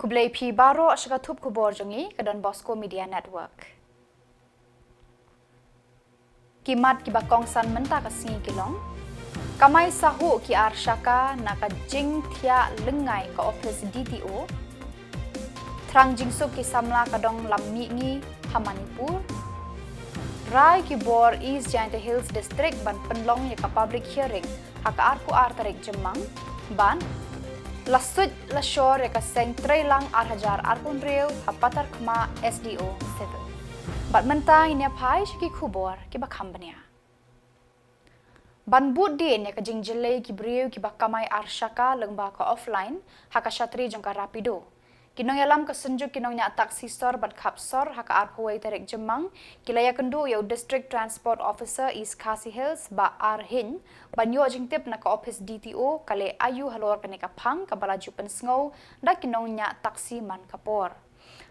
Kublai pi baro asyakathub Khuborjylla ke Donbosco Media Network. Kimat ki bakong san menta ka singi kilong. Kamay sahu ki arsyaka naka jing thia lengai ka office DTO. Trang jingsuk ki Samla kadong lammi ngi Hamanipur. Rai Khubor East Giant Hills District ban penlong ya ka public hearing haka arku tarik Jymmang ban lasud lasor ya ka seng trailang arhajar arpun reu hapatar kma SDO 7 bat mentang ini apai shiki Khubor ki bakambania ban bud din ya ka Jylla ki breu ki bakamai arshaka lengba ka offline haka shatri jongka rapido kinong yalam ka senjuk kinong nya taksi sor bat kapsor haka arhuai tarik Jymmang kilaya kendu yau district transport officer is Khasi Hills ba arhin banyo jingtip na ka office DTO kale ayu halor ka ka phang ka balaju pensngau da kinong nya taksi man kapor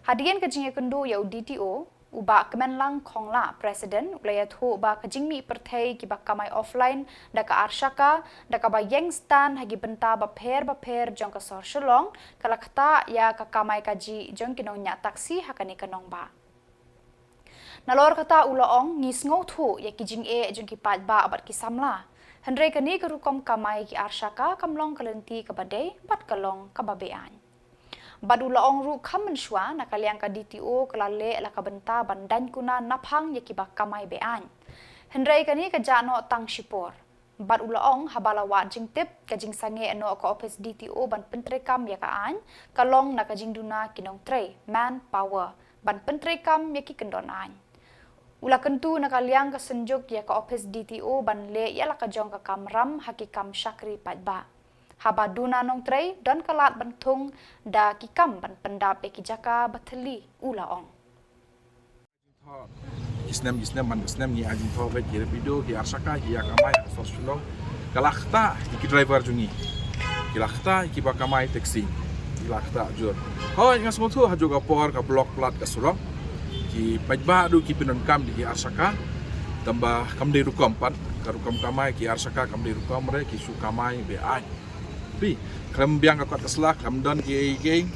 hadian ka jingya kendu yau DTO uba kemenlang khongla president ulaya thu ba ka jingmi perthai ki ba kamai offline da ka arshaka da ka ba yengstan hagi benta ba pher jong ka sor Shillong kala khata ya ka kamai kaji jong kinong nya taksi hakani kanong ba nalor kata ulaong ngisngau thu ya ki jing e jong ki pat ba abat ki Samla hendrai kani ka rukom kamai ki arshaka kamlong kalenti ka badai bat kalong ka babean badula ong ru khamen shwa nakaliang ka DTO kalale la ka benta bandan kuna naphang yakiba kamai bean hendrai kani ka jano tang shipor badula ong habalawa jingtip ka jingsange ano ka office DTO ban pentrekam yakaan kalong na ka jingduna kinong tre man power ban pentrekam yaki kendonan ula kentu nakaliang ka senjuk ya ka office DTO ban le yala ka jong ka kamram hakikam syakri padba habaduna nong trei dan kalat bentung da kikam ban pendap ekijaka batheli ulaong isnem man isnem ni ajin tho ve kire video ki arsaka hi akamai so Shillong kalakta ki driver jungi kilakta ki bakamai taxi kilakta jur ho ngas motu ha juga por ka block plat ka Shillong ki pajba du ki pinon kam di arsaka tambah kam de rukom pat ka rukom kamai ki arsaka kam de rukom re ki su kamai be ai pi kambiang ka kasla kamdan ki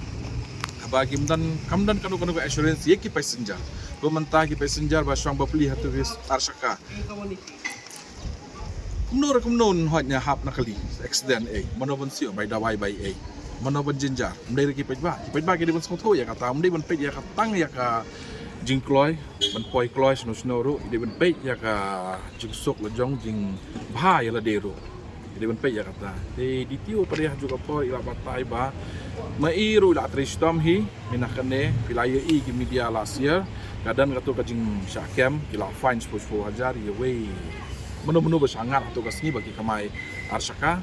bagi kamdan kanu assurance ye ki passenger pementa ki passenger ba swang bapli hatu ris arsaka kumnon hotnya hap nakali accident manobon sio by dawai by manobon jinjar mdai ki pajba ki dibon smotho ya kata mdai ban pej ya katang ya ka jingkloy ban poi kloy sno ru dibon pej ya ka jingsuk lejong jing bha ya la deru dia pun ya kata di DTO pada juga po ila batai ba mairu la tristom hi minakane pilaya i ki media last year kadang katu kajing syakem kila fine 10,000 ya we menu bersangat atau kasni bagi kamai arsaka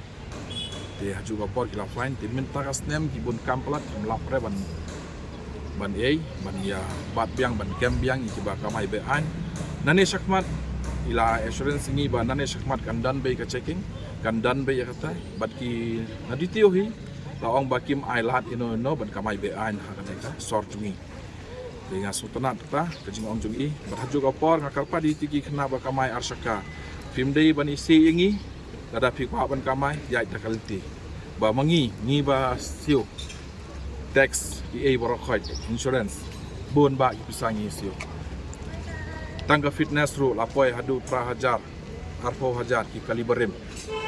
dia juga po kila fine tin minta kasnem ki bun kamplat melap re ban ya bat biang ban kem biang ki ba kamai bean nane syakmat ila assurance ni ba nane syakmat kandan be ka checking kandan be ya kata bat ki naditio hi laong bakim ailat ino ban kamai be ain ha kata sor jungi dengan sultanat ta kajing ong jungi bat juga por ngakar pa di tigi kena ba kamai arsaka film dei ban isi ingi ada pikwa ban kamai ya ta kalti ba mangi ni ba siu tax di borokhoi insurance bon ba pisangi siu tangga fitness ru lapoi hadu prahajar arpo hajar ki kaliberim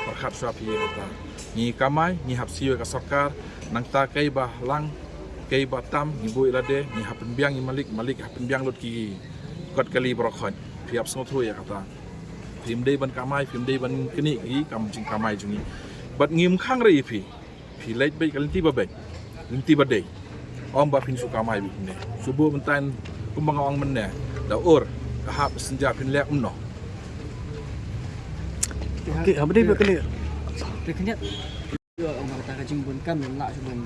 perkhat swapi kata ni kamai ni hapsiyo ka sokar nang ta kai bah lang kai batam ni boi lade ni hapen biang ni malik hapen biang lot ki kot kali brokhon piap smothu ya kata film dei ban kamai film dei ban kini ki kam jing kamai jungi bat ngim khang ri phi leit bai kalinti ba bai linti ba dei om ba pin su kamai bi ne subuh mentan kumbang ong men ne da ur hap senja pin lek no okey apa dia clear Kenya orang kata kajing bun kam dan lak cuman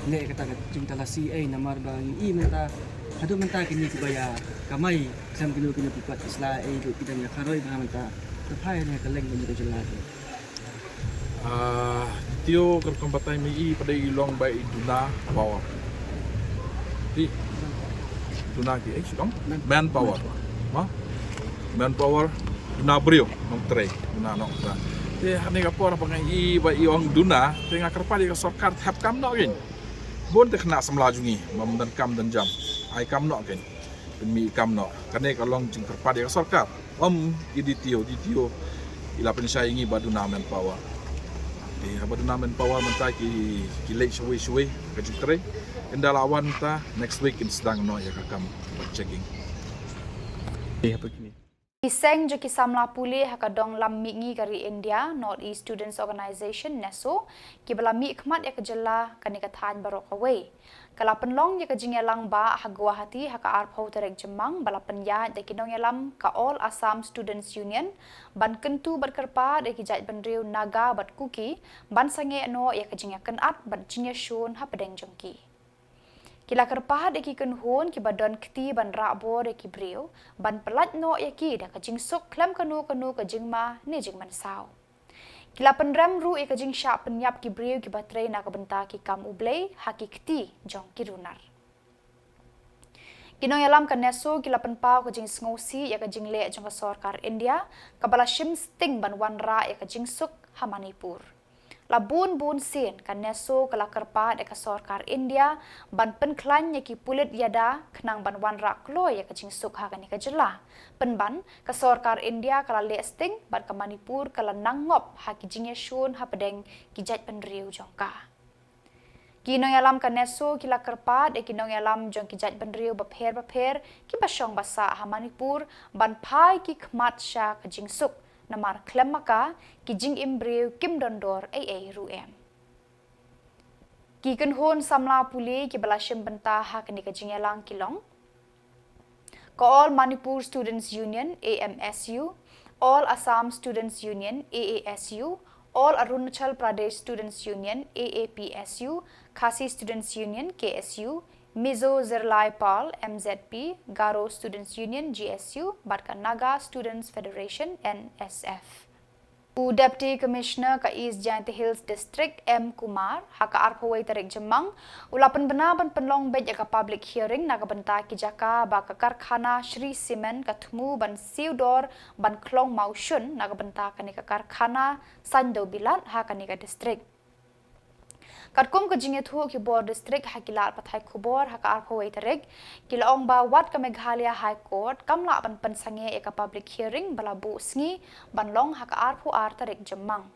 le kata kajing tala CA namar bang I menta adu menta kini kibaya kamai sam kilo pipat isla du pidang ya kharoi bang menta tapai ne kaleng bang Jylla tio kerkompatai mi pada ilong bai duna power di duna ki Shillong man power man power duna brio nong tre duna nong tra te hane ka por pangai i ba iong duna te ngakar pali ka sorkar tap kam no gin bon te kena Samla jungi mam dan kam dan jam ai kam no ken pen mi kam no kane kalong jing terpade ka sarkar iditio ila pen sai ngi badu namen power di badu namen power mentai ki lek shwe ka jukre kendalawan ta next week in sedang no ya kakam checking apa kini? Iseng jo ki Samla puli hakadong lam mingi kari India North East Students Organization NEHU ki belami ikmat ya ke Jylla kani kathan barok away. Kala penlong ya ke Jylang ba ha Guwahati ha ka arpau terek Jymmang bala penya de kinong yalam ka All Assam Students Union ban kentu berkerpa de ki jait benriu naga bat kuki ban sange no ya ke jingya kenat ban jingya shun ha pedeng jongki. Kila kerpah de ki kenhun ki badon kti ban rabo de ki brio ban pelat no ya ki da ka jingsuk klem kanu ka jingma ni jingman sao. Kila penram ru e ka jing sha penyap ki brio ki baterai na ka benta ki kam ublei haki kti jong ki runar. Kinong yalam ka NEHU kila penpau ka jing sngosi ya ka jing le jong ka sarkar India ka bala shim sting ban wanra ya ka jingsuk ha Manipur. Labun sin kan NEHU kala kerpa de ka sarkar India ban penklan ya ki pulit yada kenang ban wan rak lo ya ka jingsuk ha kani ka Jylla penban ka sarkar India kala le sting ban ka Manipur kala nangop ha ki jingya shun ha pedeng ki jat penriu jongka kinong yalam ka NEHU kila kerpa de kinong yalam jong ki jat penriu bapher ki basyong basa ha Manipur ban pai ki khmat sha ka jingsuk namar klem maka ki jing imbreu kim dondor ruem ki kenhon Samla puli ki balashim benta ha kani ka Jylang kilong ka All Manipur Students Union AMSU All Assam Students Union AASU All Arunachal Pradesh Students Union AAPSU Khasi Students Union KSU Mizo Zirlai Pal MZP Garo Students Union GSU Batka Naga Students Federation NSF Deputy Commissioner ka East Giant Hills District M Kumar haka arpawai tarik Jymmang ulapan benaban penlong bej ka public hearing naga benta ki jaka ba ka karkhana Shri Cement kathmu ban siudor ban klong maushun naga benta kani ka karkhana Sando Bilat haka ni ka district Katkum ka Jyngya Khubor district hakila pathai Khubor haka arpawai tarik kila ong ba wat ka Meghalaya High Court kamla ban pensange eka public hearing balabu sngi banlong haka arpu tarik Jymmang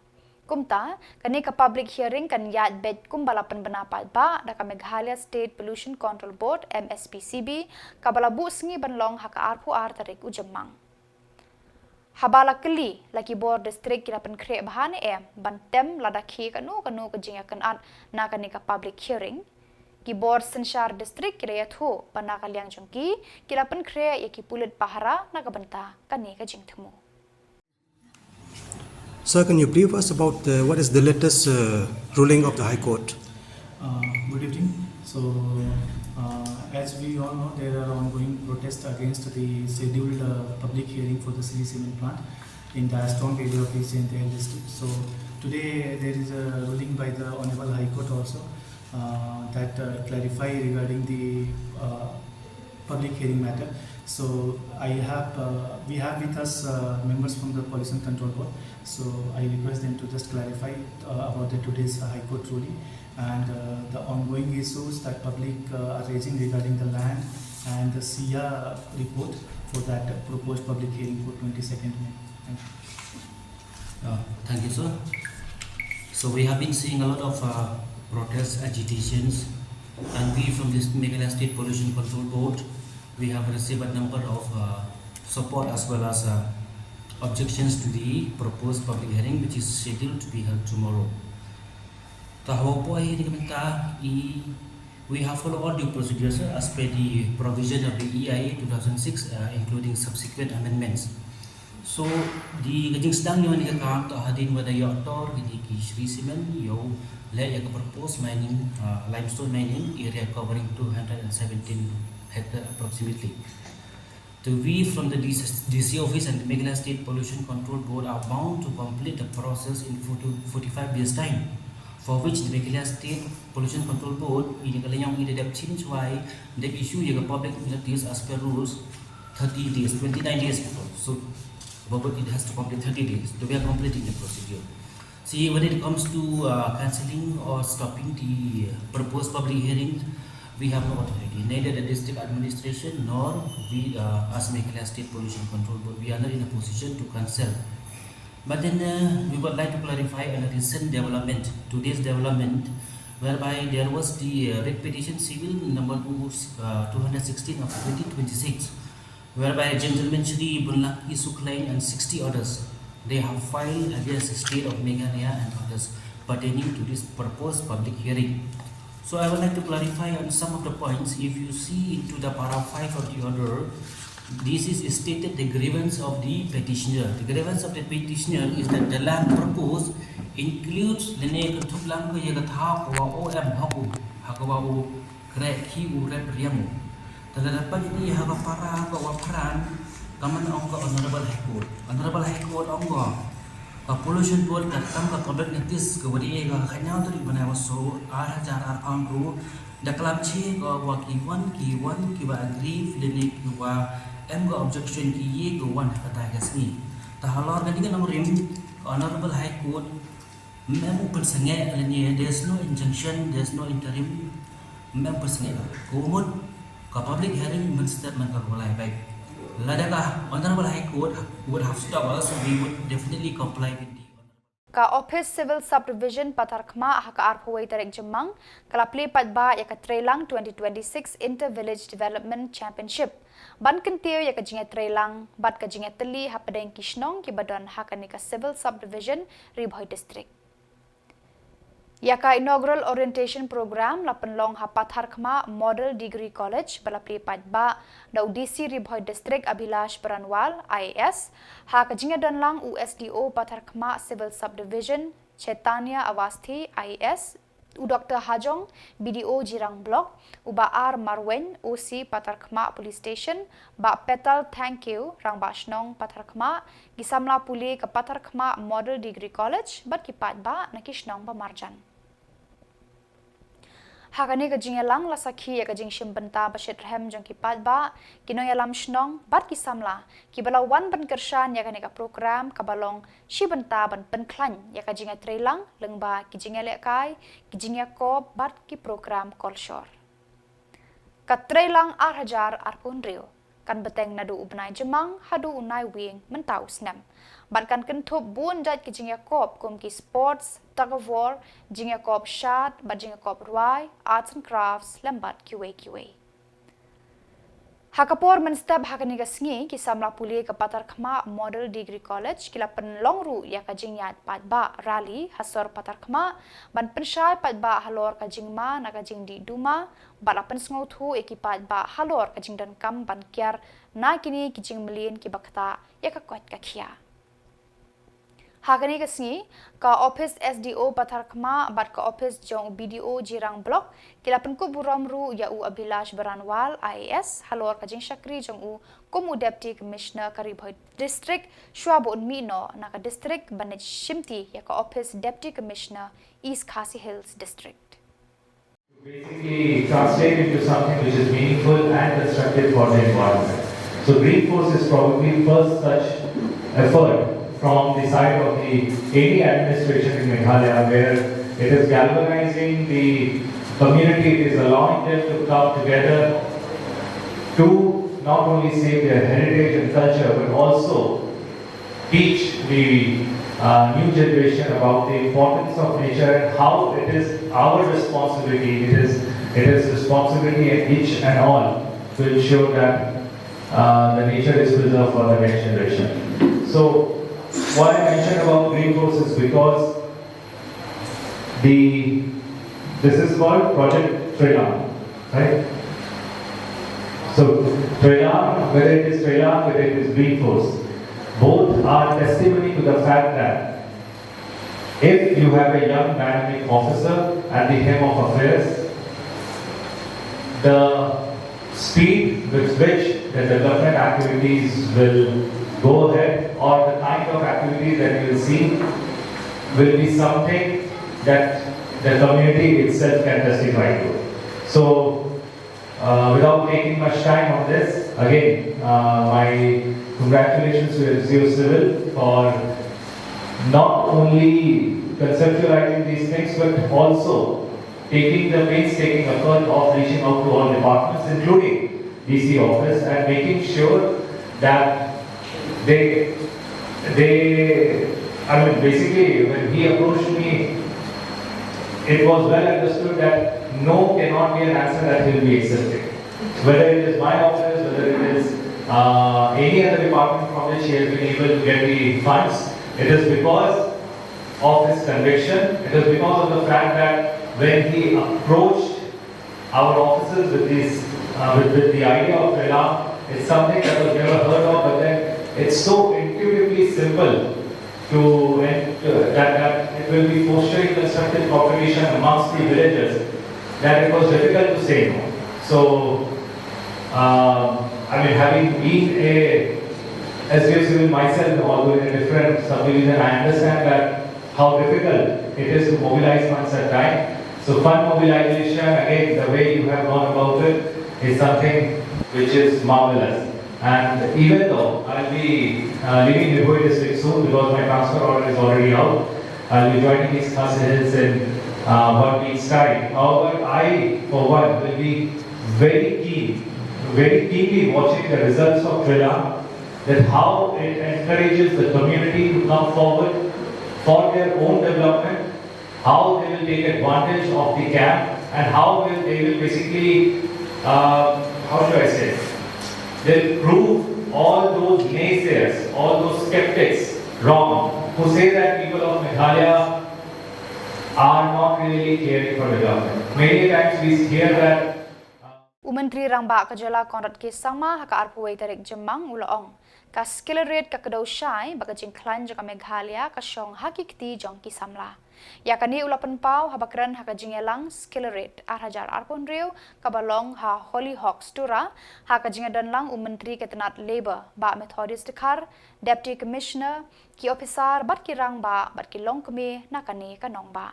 kumta kani ka public hearing kan yat bed kumbala penbenapat ba da ka Meghalaya State Pollution Control Board MSPCB ka balabu sngi banlong haka arpu tarik Jymmang Habala keli laki bor district kila pen kre bahane bantem ladaki kanu ka Jyngya kanat na kani ka public hearing ki bor Senshar district kila yathu panaka liang jongki kila pen kre yaki pulit pahara na ka benta kani ka jingthmu. Sir, can you brief us about what is the latest ruling of the High Court? Good evening. So, as we all know, there are ongoing protests against the scheduled public hearing for the Shri Cement plant in the strong area of East Giant Hills district. So, today there is a ruling by the Honorable High Court also that clarify regarding the public hearing matter. So, we have with us members from the Pollution Control Board. So, I request them to just clarify about the today's High Court ruling and the ongoing issues that public are raising regarding the land and the SIA report for that proposed public hearing for 22nd May. Thank you. Thank you, sir. So we have been seeing a lot of protests, agitations, and we from this Meghalaya State Pollution Control Board, we have received a number of support as well as objections to the proposed public hearing, which is scheduled to be held tomorrow. We have followed all due procedures as per the provision of the EIA 2006, including subsequent amendments. So, di kajing sedang ni mana kam to hadin wada yo tor di Shri Cement yo le ya proposed mining limestone mining area covering 217 hectares approximately. We from the DC office and the Meghalaya State Pollution Control Board are bound to complete the process in 45 days time, for which the Meghalaya State Pollution Control Board ini kalau yang ini dapat change why the issue yang public notice as per rules 30 days, 29 days before. So, it has to complete 30 days. So we are completing the procedure. See, when it comes to cancelling or stopping the proposed public hearing, we have no authority. Neither the district administration nor we, as Meghalaya State Pollution Control Board, we are not in a position to cancel. But then we would like to clarify a recent development. Today's development, whereby there was the writ petition civil number 216 of 2026, whereby gentlemen Shri Bunlaki Suklain and 60 others, they have filed against the state of Meghalaya and others pertaining to this proposed public hearing. So I would like to clarify on some of the points. If you see into the para 5 of the order, this is stated the grievance of the petitioner. The grievance of the petitioner is that the land proposed includes the nekatublang ko yagatha ko OM haku hakawa o kreki u rep riamu. Tadapat ini haka para ko waparan kaman ang honorable high court. Honorable high court ang pollution board katam ka public notice ko wadi ga kanya to di bana so 8000 account ru daklam che ko wa ki1 ki ba agree fileni ki wa em go objection ki ye go one kata gasni tahalor gadi kan rim honorable high court mem persange alani there's no injunction, there's no interim, mem persange ko mun ka public hearing men statement ka walai baik ladaka honorable high court would have stopped us. We would definitely comply with the Ka Office Civil Subdivision Patarkma haka arphuai tarek Jymmang kalapli padba yaka Trailang 2026 Inter-Village Development Championship. Ban kentiu yaka jingat Trailang bat ka jingat teli hapadeng Kishnong ki badan haka nika Civil Subdivision Ribhoi District. Yaka inaugural orientation program la penlong Patarkma Model Degree College balapli padba da UDC Ribhoi District Abhilash Baranwal IAS haka jingat danlang USDO Patarkma Civil Subdivision Chaitanya Avasthi IAS U Dr. Hajong BDO Jirang Block Uba R Marwen OC Patarkma Police Station ba Petal Thank you Rang Bashnong Patarkma Gisamla Puli ke Patarkma Model Degree College bat kipat ba nakishnong Pamarjan. Hakani ka jingelang la sakhi ya ka jing shimbanta bashit rhem jong kipat ba kinoy alam shnong bat ki samla ki bala wan ban kershan ya ka program ka balong shibanta ban penklan ya ka jinga Trailang lengba ki jingele kai ki jingya ko bat ki program kolshor ka Trailang 8000 arpun rio kan beteng nadu ubnai Jymmang hadu unai wing mentau snem bat kan kentup bun jat ki jingya kop kum ki sports tug of war jingya kop shot bat jingya kop ruai arts and crafts lembat QA Hakapor menstep hakani ka sngi ki samla puli ke Patarkma Model Degree College kila penlong ru ya ka jingyat patba rally hasor Patarkma ban pensyai patba halor ka jingma na ka jing di duma bala pensngau thu ekipat ba halor ka jing dan kam ban kiar na kini ki jing melin ki bakta ya ka kwat ka khia Hakani ka sngi ka office SDO Patarkma bat ka office jong BDO Jirang Block kila penku buram ru ya u Abhilash Baranwal IAS halor ka jing Shakri jong u kumu Deputy Commissioner ka Ribhoi District Shwabun Mino na ka district banaj Shimti ya ka office Deputy Commissioner East Khasi Hills District. Basically translate into something which is meaningful and constructive for the environment. So Green Force is probably first such effort from the side of the AD administration in Meghalaya, where it is galvanizing the community, it is allowing them to come together to not only save their heritage and culture, but also teach the new generation about the importance of nature and how it is our responsibility, it is responsibility of each and all to ensure that the nature is preserved for the next generation. So, why I mentioned about Green Force is because this is called Project Trailang, right? So Trailang, whether it is Trailang, whether it is Green Force, both are testimony to the fact that if you have a young dynamic officer at the helm of affairs, the speed with which the development activities will go ahead or the kind of activities that you will see will be something that the community itself can testify to. So, without taking much time on this, again, my congratulations to SDO Civil for not only conceptualizing these things but also taking the painstaking effort of reaching out to all departments, including DC office, and making sure that basically when he approached me, it was well understood that no cannot be an answer that he will be accepting. Whether it is my office, whether it is any other department from which he has been able to get the funds, it is because of his conviction, it is because of the fact that when he approached our offices with the idea of Jylla, it's something that was never heard of, but then it's so intuitively simple that it will be fostering constructive cooperation amongst the villagers that it was difficult to say no. So, having been a SDF civil myself, although in a different subdivision, I understand that how difficult it is to mobilize funds at time. So fund mobilization, again, the way you have gone about it is something which is marvelous. And even though I'll be leaving NEHU district soon because my transfer order is already out, I'll be joining these khasinews in 1 week's time. However, I, for one, will be very keenly watching the results of Jylla, that how it encourages the community to come forward for their own development, how they will take advantage of the camp, and how they will basically, they'll prove all those naysayers, all those skeptics wrong, who say that people of Meghalaya are not really caring for development. Many times we hear that Menteri Rangba Jylla Konrad Kisangma haka arpuai tarik Jymmang ulaong ka skill rate ka kedau syai baka jingklan jaka Meghalaya ka syong hakikti jong ki Samla. Ya kani ulapan pau habakran haka jingelang skill rate arhajar arpon riu ka balong ha Holy Hawks tura haka jingadan lang Menteri Ketenat Labor ba Methodist Dekar Deputy Commissioner ki officer bat ki Rangba bat ki long kemi nakani kanong ba.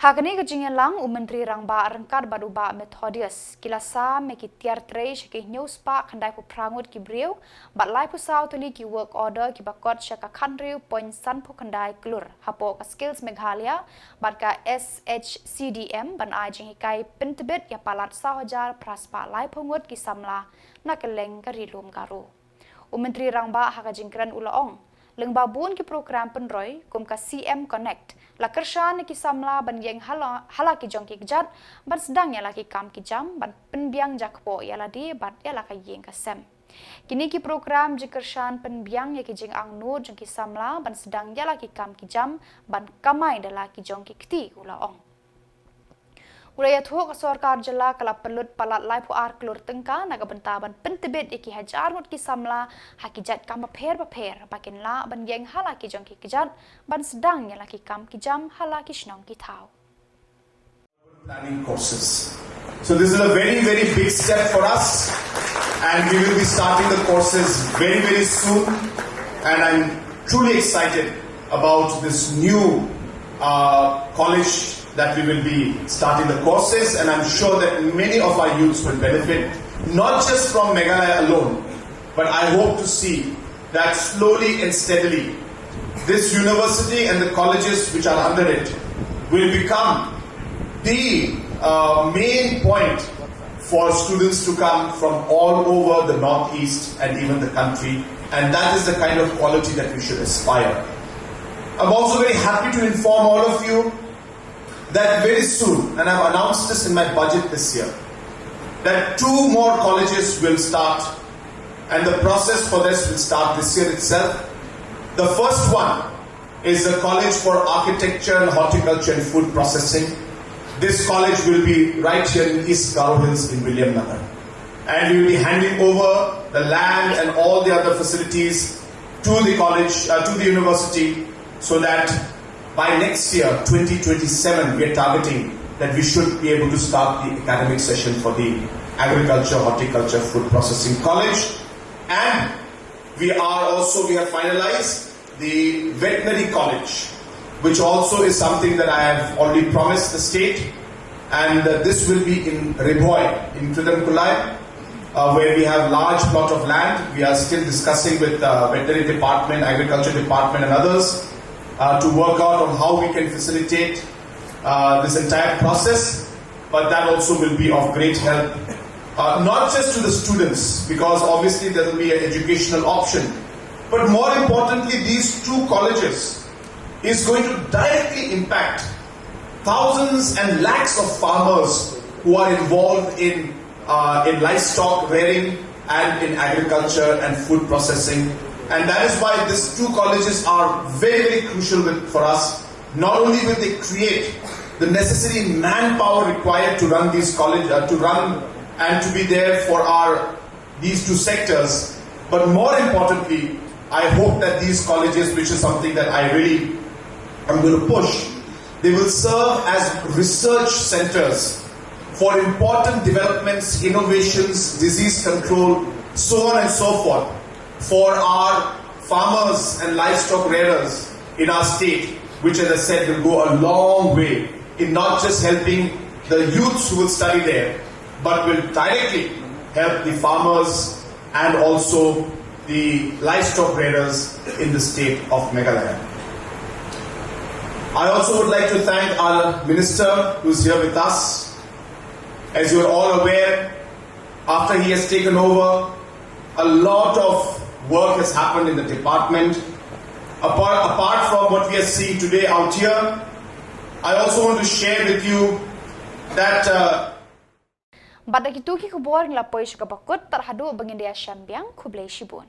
Hakani kejingan lang Menteri Rangba rengkar baru ba Methodist kilasa meki tiar tresh ki news pa kandai pu prangut ki briu bat lai pu sau tuli ki work order ki bakot syaka kanriu point san pu kandai klur hapo ka skills Meghalaya bat ka SHCDM ban ai jing hikai pentebet ya palat sahajar praspa lai pungut ki Samla nakeleng ka rilum garu. Menteri Rangba haka jingkran ulaong lengba bun ki program penroy kum ka CM Connect la kershan ki Samla ban yeng hala ki jong ki jat ban sedang ya laki kam ki jam ban penbiang jakpo ya ladi bat ya la ka yeng ka sem kini ki program ji kershan penbiang ya ki jing ang nur jong ki Samla ban sedang ya laki kam ki jam ban kamai dala ki jong ki kti ulaong Uraya tuhuk sorkar Jylla kala pelut palat lai pu ar kelur tengka naga bentaban pentebet iki hajar mut ki Samla hakijat kam paper bakin la ban yeng hala ki jong ki kijat ban sedang ya laki kam ki jam hala ki shnong ki tau. Planning courses. So this is a very big step for us, and we will be starting the courses very soon, and I'm truly excited about this new college that we will be starting the courses, and I'm sure that many of our youths will benefit, not just from Meghalaya alone, but I hope to see that slowly and steadily this university and the colleges which are under it will become the main point for students to come from all over the northeast and even the country, and that is the kind of quality that we should aspire. I'm also very happy to inform all of you that very soon, and I've announced this in my budget this year, that 2 more colleges will start, and the process for this will start this year itself. The first one is the College for Architecture and Horticulture and Food Processing. This college will be right here in East Garo Hills in William Nagar, and we will be handing over the land and all the other facilities to the college, to the university, so that by next year, 2027, we are targeting that we should be able to start the academic session for the Agriculture, Horticulture, Food Processing College. And we have finalized the Veterinary College, which also is something that I have already promised the state. And this will be in Reboy, in Khuborjylla. where we have large plot of land. We are still discussing with veterinary department, agriculture department and others to work out on how we can facilitate this entire process, but that also will be of great help, not just to the students, because obviously there will be an educational option, but more importantly, these two colleges is going to directly impact thousands and lakhs of farmers who are involved in livestock rearing and in agriculture and food processing. And that is why these two colleges are very, very crucial for us. Not only will they create the necessary manpower required to run these colleges, to run and to be there for these two sectors, but more importantly, I hope that these colleges, which is something that I really am going to push, they will serve as research centers for important developments, innovations, disease control, so on and so forth, for our farmers and livestock rearers in our state, which, as I said, will go a long way in not just helping the youths who will study there, but will directly help the farmers and also the livestock rearers in the state of Meghalaya. I also would like to thank our minister who is here with us. As you are all aware, after he has taken over, a lot of work has happened in the department. Apart from what we are seeing today out here, I also want to share with you that Pada itu ki Khubor ngelapoi sekapakut terhadu bangin dia Shambiang Kublai Shibun.